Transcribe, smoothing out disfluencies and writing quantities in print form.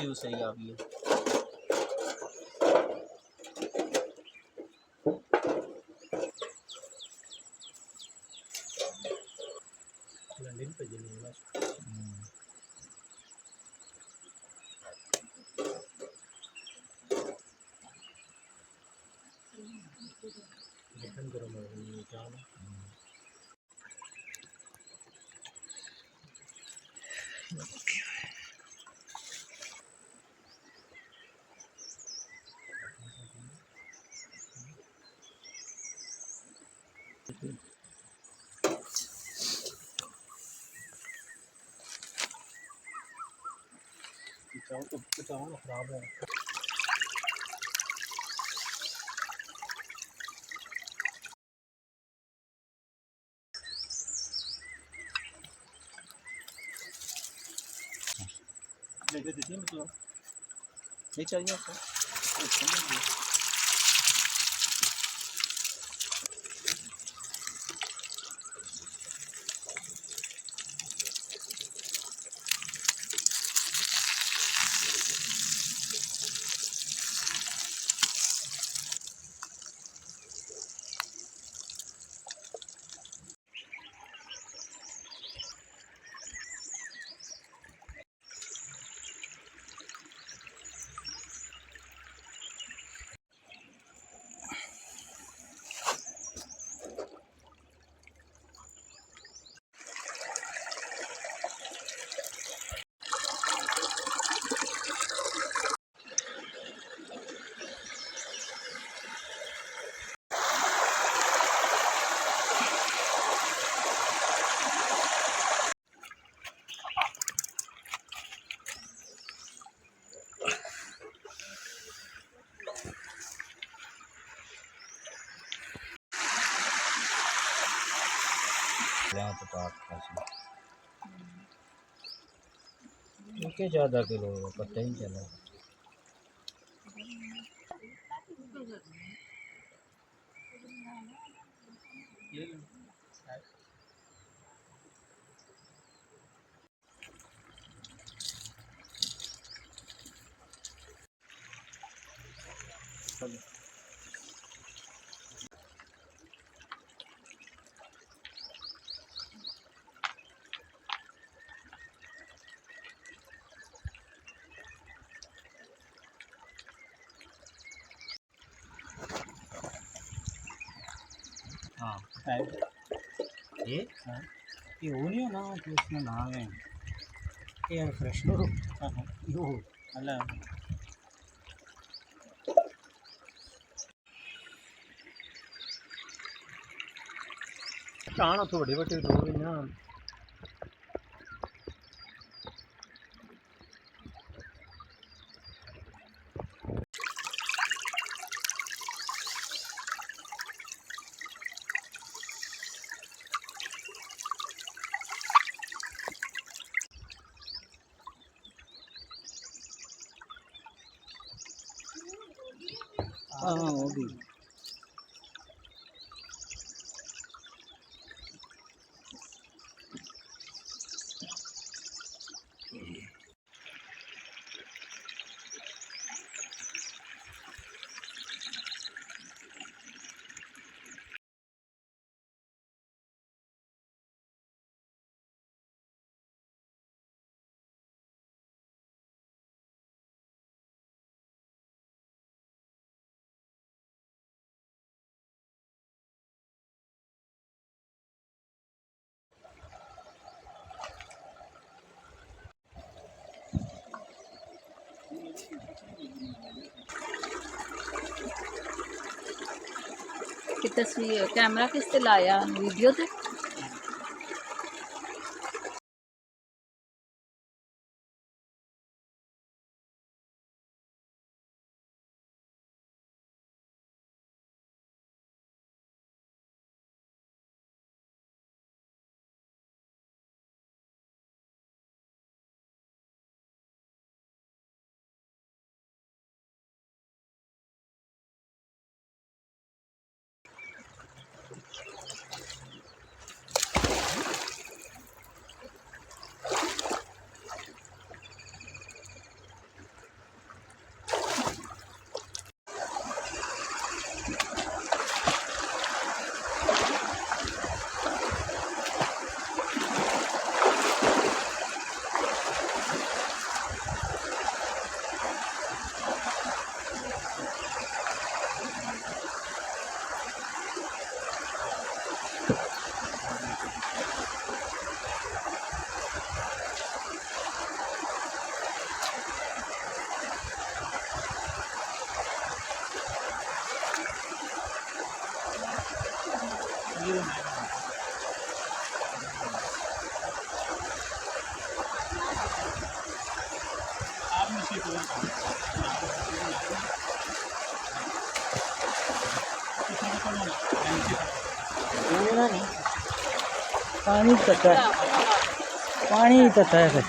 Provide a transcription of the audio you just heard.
View सही आ गई है। लंदन पे जने देखन करो मैं जान चाहो खराब है। लेके दीजिए मतलब नहीं चाहिए आपको? इनके ज़्यादा किलो पता ही चला। हाँ ये ये नहीं है ना तो इसमें नाम है एयर फ्रेशनर यो अल्लाह चाण तो बड़े बड़े दो भी ना हाँ होगी। कि तस्वीर कैमरा किस ते लाया वीडियो ते पाणी तथा है, पानी तथा है।